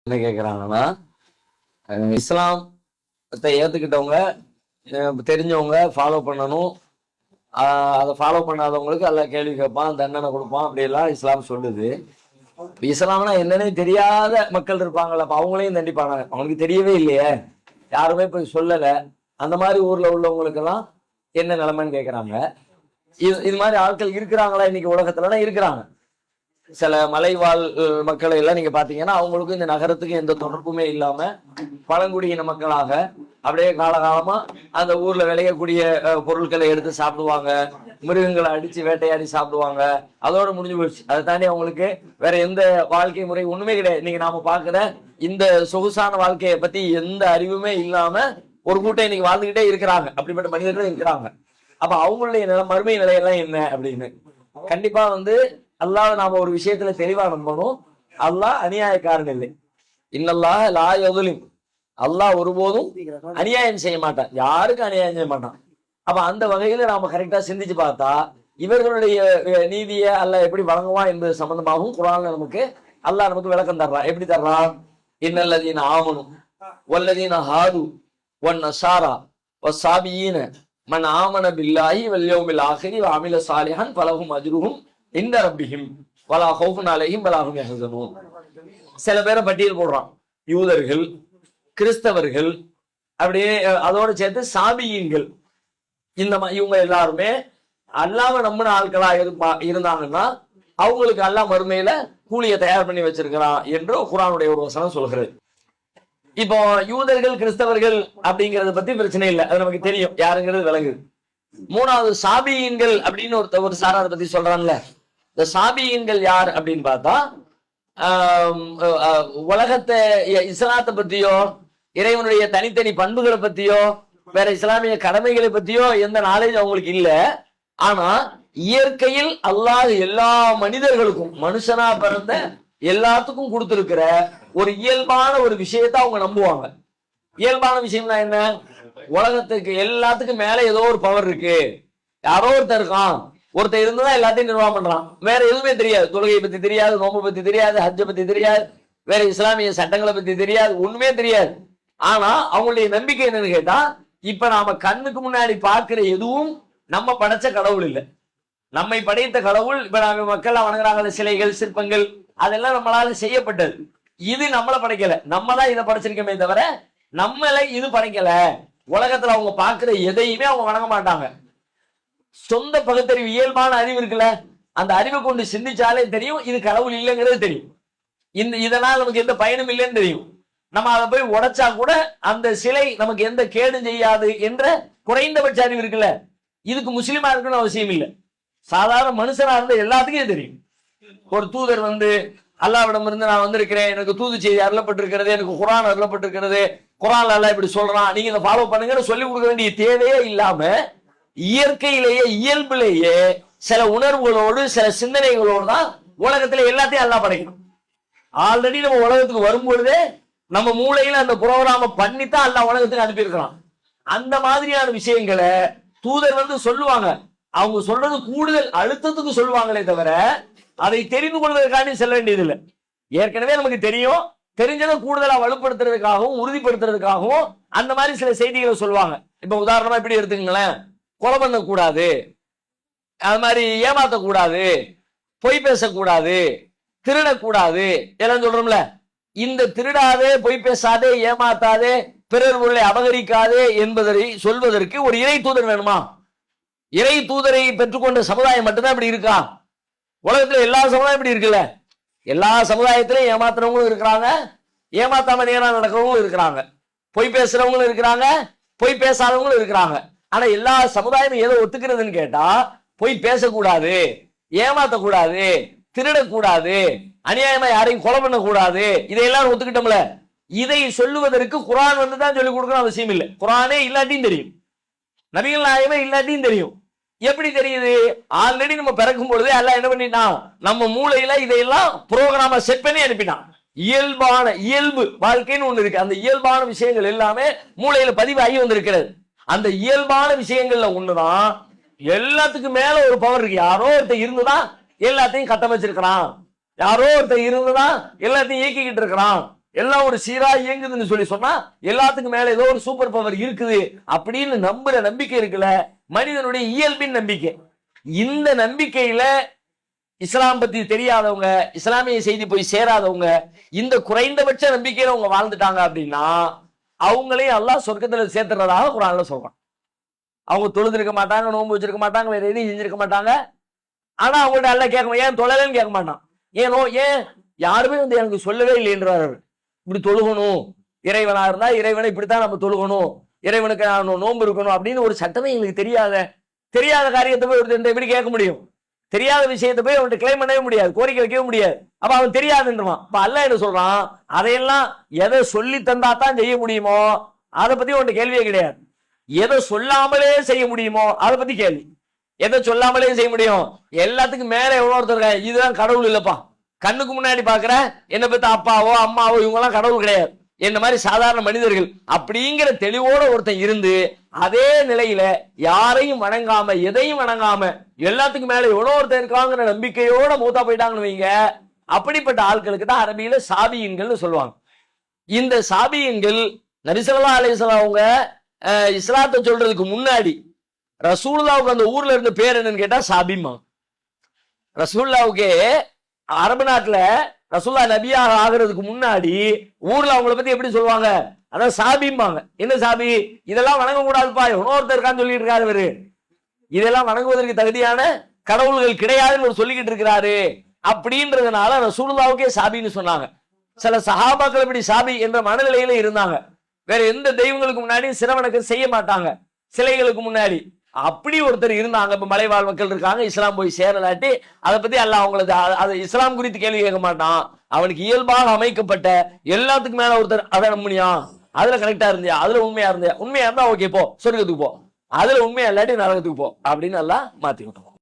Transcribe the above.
என்ன கேட்குறாங்கன்னா, இஸ்லாத்தை ஏற்றுக்கிட்டவங்க தெரிஞ்சவங்க ஃபாலோ பண்ணணும். அதை ஃபாலோ பண்ணாதவங்களுக்கு எல்லாம் கேள்வி கேட்பான், தண்டனை கொடுப்பான், அப்படியெல்லாம் இஸ்லாம் சொல்லுது. இஸ்லாம்னா என்னன்னே தெரியாத மக்கள் இருப்பாங்கல்ல, அப்போ அவங்களையும் தண்டிப்பாங்க. அவங்களுக்கு தெரியவே இல்லையே, யாருமே போய் சொல்லலை. அந்த மாதிரி ஊரில் உள்ளவங்களுக்கெல்லாம் என்ன நிலைமைன்னு கேட்குறாங்க. இது மாதிரி ஆட்கள் இருக்கிறாங்களா இன்னைக்கு உலகத்துலனா? இருக்கிறாங்க. சில மலைவாழ் மக்களை எல்லாம் நீங்க பாத்தீங்கன்னா அவங்களுக்கும் இந்த நகரத்துக்கு எந்த தொடர்புமே இல்லாம பழங்குடியின மக்களாக அப்படியே காலகாலமா அந்த ஊர்ல விளையக்கூடிய பொருட்களை எடுத்து சாப்பிடுவாங்க, மிருகங்களை அடிச்சு வேட்டையாடி சாப்பிடுவாங்க. அதோட முடிஞ்சு போயிடுச்சு. அதை தாண்டி அவங்களுக்கு வேற எந்த வாழ்க்கை முறை ஒண்ணுமே கிடையாது. இன்னைக்கு நாம பாக்குற இந்த சொகுசான வாழ்க்கையை பத்தி எந்த அறிவுமே இல்லாம ஒரு கூட்டம் இன்னைக்கு வாழ்ந்துகிட்டே இருக்கிறாங்க. அப்படிப்பட்ட மனிதர்களும் இருக்கிறாங்க. அப்ப அவங்களுடைய மறுமை நிலையெல்லாம் என்ன அப்படின்னு கண்டிப்பா அல்லாஹ் நாம ஒரு விஷயத்துல தெளிவா நம்பணும். அல்லாஹ் அநியாயக்காரன் இல்லை. இன்னல்லாஹ் லா யதுலிம். அல்லாஹ் ஒருபோதும் அநியாயம் செய்ய மாட்டான், யாருக்கும் அநியாயம் செய்ய மாட்டான். அப்ப அந்த வகையில நாம கரெக்டா சிந்திச்சு பார்த்தா இவர்களுடைய நீதியை அல்லாஹ் எப்படி வழங்குவான் என்பது சம்பந்தமாகவும் குர்ஆன்ல அல்லாஹ் நமக்கு விளக்கம் தர்றான். எப்படி தர்றான்? இன்னல்லதீன ஆமனு வல்லதீன ஹாது வன் நஸாரா வஸ்ஸாபியீன மன் ஆமன பில்லாஹி வல் யௌமில் ஆகிரி வ அமில சாலிஹன் ஃபலஹும் அஜ்ருஹும் இந்த ரப்பிஹிம் வலா ஹௌஃபுன் அலைஹிம் வலா ஹும் யஹ்சனூன். சில பேரை பட்டியல் போடுறான். யூதர்கள், கிறிஸ்தவர்கள், அப்படியே அதோட சேர்த்து சாபியீன்கள். இவங்க எல்லாருமே அல்லாஹ்வை நம்பின ஆட்களா இருந்தாங்கன்னா அவங்களுக்கு அல்லாஹ் மறுமையில கூலியை தயார் பண்ணி வச்சிருக்கிறான் என்று குர்ஆனுடைய ஒரு வசனம் சொல்கிறது. இப்போ யூதர்கள் கிறிஸ்தவர்கள் அப்படிங்கறத பத்தி பிரச்சனை இல்லை, அது நமக்கு தெரியும், யாருங்கிறது விளங்குது. மூணாவது சாபியீன்கள் அப்படின்னு ஒரு சாராரை பத்தி சொல்றான்ல. இந்த சாபியீன்கள் யார் அப்படின்னு பார்த்தா உலகத்தை இஸ்லாத்தை பத்தியோ இறைவனுடைய தனித்தனி பண்புகளை பத்தியோ வேற இஸ்லாமிய கடமைகளை பத்தியோ எந்த நாலேஜ் அவங்களுக்கு இல்ல. ஆனா இயற்கையில் அல்லாஹ் எல்லா மனிதர்களுக்கும் மனுஷனா பிறந்த எல்லாத்துக்கும் கொடுத்திருக்கிற ஒரு இயல்பான ஒரு விஷயத்தை அவங்க நம்புவாங்க. இயல்பான விஷயம்னா என்ன? உலகத்துக்கு எல்லாத்துக்கும் மேல ஏதோ ஒரு பவர் இருக்கு, யாரோ ஒருத்தர் இருக்கான், ஒருத்தர் இருந்துதான் எல்லாத்தையும் நிர்வாகம் பண்றான். வேற எதுவுமே தெரியாது, தொழுகையை பத்தி தெரியாது, நோம்பை பத்தி தெரியாது, ஹஜ்ஜை பத்தி தெரியாது, வேற இஸ்லாமிய சட்டங்களை பத்தி தெரியாது, ஒண்ணுமே தெரியாது. ஆனா அவங்களுடைய நம்பிக்கை என்னன்னு கேட்டா, இப்ப நாம கண்ணுக்கு முன்னாடி பார்க்கிற எதுவும் நம்ம படைச்ச கடவுள் இல்லை, நம்மை படைத்த கடவுள். இப்ப நாம மக்கள் வணங்குறாங்க சிலைகள், சிற்பங்கள், அதெல்லாம் நம்மளால செய்யப்பட்டது. இது நம்மளை படைக்கல, நம்ம தான் இதை படைச்சிருக்கோமே தவிர நம்மளை இது படைக்கல. உலகத்துல அவங்க பார்க்கிற எதையுமே அவங்க வணங்க மாட்டாங்க. சொந்த பகுத்தறிவு, இயல்பான அறிவு இருக்குல்ல, அந்த அறிவை கொண்டு சிந்திச்சாலே தெரியும் இது கடவுள் இல்லைங்கிறது தெரியும். இதனால் நமக்கு எந்த பயனும் இல்லைன்னு தெரியும். நம்ம அதை போய் உடைச்சா கூட அந்த சிலை நமக்கு எந்த கேடும் செய்யாது என்ற குறைந்தபட்ச அறிவு இருக்குல்ல. இதுக்கு முஸ்லீமா இருக்குன்னு அவசியம் இல்லை, சாதாரண மனுஷனா இருந்த எல்லாத்துக்கும் தெரியும். ஒரு தூதர் அல்லாஹ்விடம் இருந்து நான் வந்திருக்கிறேன், எனக்கு தூது செய்தி அருளப்பட்டிருக்கிறது, எனக்கு குர்ஆன் அருளப்பட்டிருக்கிறது, குர்ஆன்ல அல்லாஹ் இப்படி சொல்றான், நீங்க இதை ஃபாலோ பண்ணுங்கன்னு சொல்லி கொடுக்க வேண்டிய தேவையே இல்லாம இயற்கையிலேயே இயல்பிலேயே சில உணர்வுகளோடு சில சிந்தனைகளோடு தான் உலகத்துல எல்லாத்தையும் அல்லாஹ் படைக்கணும். ஆல்ரெடி நம்ம உலகத்துக்கு வரும்பொழுதே நம்ம மூளையில அந்த புரோகிராம பண்ணித்தான் அல்லாஹ் உலகத்துக்கு அனுப்பியிருக்கிறான். அந்த மாதிரியான விஷயங்களை தூதர் சொல்லுவாங்க. அவங்க சொல்றது கூடுதல் அழுத்தத்துக்கு சொல்லுவாங்களே தவிர அதை தெரிந்து கொள்வதற்காண்டி செல்ல வேண்டியது இல்லை. ஏற்கனவே நமக்கு தெரியும், தெரிஞ்சதை கூடுதலா வலுப்படுத்துறதுக்காகவும் உறுதிப்படுத்துறதுக்காகவும் அந்த மாதிரி சில செய்திகளை சொல்லுவாங்க. இப்ப உதாரணமா இப்படி எடுத்துக்கங்களேன், கொலை பண்ணக்கூடாது, அது மாதிரி ஏமாத்தக்கூடாது, பொய் பேசக்கூடாது, திருடக்கூடாது எல்லாம் சொல்றோம்ல. இந்த திருடாதே, பொய் பேசாதே, ஏமாத்தாதே, பிறர் பொருளை அபகரிக்காதே என்பதை சொல்வதற்கு ஒரு இறை தூதர் வேணுமா? இறை தூதரை பெற்றுக்கொண்ட சமுதாயம் மட்டும்தான் இப்படி இருக்கா? உலகத்துல எல்லா சமுதாயம் இப்படி இருக்குல்ல. எல்லா சமுதாயத்திலையும் ஏமாத்துறவங்களும் இருக்கிறாங்க, ஏமாத்தாம நேரா நடக்கிறவங்களும் இருக்கிறாங்க, பொய் பேசுறவங்களும் இருக்கிறாங்க, பொய் பேசாதவங்களும் இருக்கிறாங்க. ஆனா எல்லா சமுதாயமும் எதை ஒத்துக்கிறதுன்னு கேட்டா, பொய் பேசக்கூடாது, ஏமாத்தக்கூடாது, திருடக்கூடாது, அநியாயமா யாரையும் கொலை பண்ணக்கூடாது, இதையெல்லாம் ஒத்துக்கிட்டோம்ல. இதை சொல்லுவதற்கு குர்ஆன் தான் சொல்லிக் கொடுக்கணும் அவசியம் இல்லை. குர்ஆனே இல்லாட்டியும் தெரியும், நபிகள் நாயகமே இல்லாட்டியும் தெரியும். எப்படி தெரியுது? ஆல்ரெடி நம்ம பிறக்கும் பொழுதே அல்லாஹ் என்ன பண்ணிட்டான், நம்ம மூளையில இதையெல்லாம் புரோகிராம செட் பண்ணி அனுப்பினான். இயல்பு வாழ்க்கைன்னு ஒண்ணு இருக்கு, அந்த இயல்பான விஷயங்கள் எல்லாமே மூளையில பதிவாகி வந்திருக்கிறது. அந்த இயல்பான விஷயங்கள்ல ஒண்ணுதான் எல்லாத்துக்கும் மேல ஒரு பவர் இருக்கு. யாரோ ஒருத்தர் இருந்துதான் எல்லாத்தையும் கட்டமைச்சிருக்கிறான், யாரோ ஒருத்தர் இருந்துதான் எல்லாத்தையும் இயக்கிக்கிட்டு இருக்கிறான், எல்லாம் ஒரு சீரா இயங்குதுன்னு சொல்லி சொன்னா எல்லாத்துக்கும் மேல ஏதோ ஒரு சூப்பர் பவர் இருக்குது அப்படின்னு நம்புற நம்பிக்கை இருக்குல்ல, மனிதனுடைய இயல்பின் நம்பிக்கை. இந்த நம்பிக்கையில இஸ்லாம் பத்தி தெரியாதவங்க, இஸ்லாமிய செய்தி போய் சேராதவங்க, இந்த குறைந்தபட்ச நம்பிக்கையில அவங்க வாழ்ந்துட்டாங்க அப்படின்னா அவங்களையும் அல்லாஹ் சொர்க்கத்துல சேர்த்துறதாக குர்ஆன்ல சொல்றான். அவங்க தொழுதிருக்க மாட்டாங்க, நோன்பு வச்சிருக்க மாட்டாங்க, வேற எதையும் செஞ்சிருக்க மாட்டாங்க. ஆனா அவங்கள்ட்ட அல்லாஹ் கேட்க, ஏன் தொழலன்னு கேட்க மாட்டான். ஏன் யாருமே வந்து எனக்கு சொல்லவே இல்லை என்றார். இப்படி தொழுகணும், இறைவனா இருந்தா இறைவனை இப்படித்தான் நம்ம தொழுகணும், இறைவனுக்கு நோன்பு இருக்கணும் அப்படின்னு ஒரு சட்டமே எங்களுக்கு தெரியாத காரியத்தை போய் ஒருத்தர் எப்படி கேட்க முடியும்? தெரியாத விஷயத்தை போய் அவன்கிட்ட கிளைம் பண்ணவே முடியாது, கோரிக்கை வைக்கவே முடியாது. அப்ப அவன் தெரியாதுன்றான். அப்ப அல்லாஹ் என்ன சொல்றான், அதையெல்லாம் எதை சொல்லி தந்தா தான் செய்ய முடியுமோ அதை பத்தி அவன்கிட்ட கேள்வியே கிடையாது. எதை சொல்லாமலே செய்ய முடியுமோ அதை பத்தி கேள்வி. எதை சொல்லாமலே செய்ய முடியும்? எல்லாத்துக்கும் மேல எவ்வளவு ஒருத்தர் இருக்காங்க, இதுதான் கடவுள் இல்லப்பா, கண்ணுக்கு முன்னாடி பாக்குற என்ன பத்தி அப்பாவோ அம்மாவோ இவங்க எல்லாம் கடவுள் கிடையாது, என்ன மாதிரி சாதாரண மனிதர்கள் அப்படிங்கிற தெளிவோட ஒருத்தன் இருந்து அதே நிலையில யாரையும் வணங்காம எதையும் வணங்காம எல்லாத்துக்கும் மேல எவ்வளவு ஒருத்தன் இருக்காங்கிற நம்பிக்கையோட மூத்தா போயிட்டாங்கன்னு வைங்க, அப்படிப்பட்ட ஆட்களுக்கு தான் அரபியில சாபியின்கள்னு சொல்லுவாங்க. இந்த சாபியின்கள் நபி ஸல்லல்லாஹு அலைஹி வஸல்லம் அவங்க இஸ்லாத்தை சொல்றதுக்கு முன்னாடி ரசூலுல்லாவுக்கு அந்த ஊர்ல இருந்த பேர் என்னன்னு கேட்டா சாபிமா. ரசூலுல்லாவுக்கு அரபு நாட்டுல ரசூலுல்லா நபியாக ஆகிறதுக்கு முன்னாடி ஊர்ல அவங்கள பத்தி எப்படி சொல்லுவாங்க, அதான் சாபிம்பாங்க. என்ன சாபி, இதெல்லாம் வணங்க கூடாதுப்பா, இன்னொருத்தர் இருக்கான்னு சொல்லிட்டு இருக்காரு இவரு, இதெல்லாம் வணங்குவதற்கு தகுதியான கடவுள்கள் கிடையாதுன்னு ஒரு சொல்லிக்கிட்டு இருக்கிறாரு அப்படின்றதுனால ரசூலுல்லாவுக்கே சாபின்னு சொன்னாங்க. சில சஹாபாக்கள் இப்படி சாபி என்ற மனநிலையில இருந்தாங்க. வேற எந்த தெய்வங்களுக்கு முன்னாடி சிரவணக்கம் செய்ய மாட்டாங்க, சிலைகளுக்கு முன்னாடி. அப்படி ஒருத்தர் இருந்தாங்க. இப்ப மலைவாழ் மக்கள் இருக்காங்க, இஸ்லாம் போய் சேரலாட்டி அதை பத்தி அல்லாஹ் அவங்களுக்கு அது இஸ்லாம் குறித்து கேள்வி கேட்க மாட்டான். அவனுக்கு இயல்பாக அமைக்கப்பட்ட எல்லாத்துக்கும் மேல ஒருத்தர் அதை நம்பினியா, அதுல கரெக்டா இருந்தியா, அதுல உண்மையா இருந்தா ஓகே போ சொர்க்கத்துக்கு போ, அதுல உண்மையா இல்லாட்டி நரகத்துக்கு போ அப்படின்னு எல்லாம் மாத்தி விட்டோம்.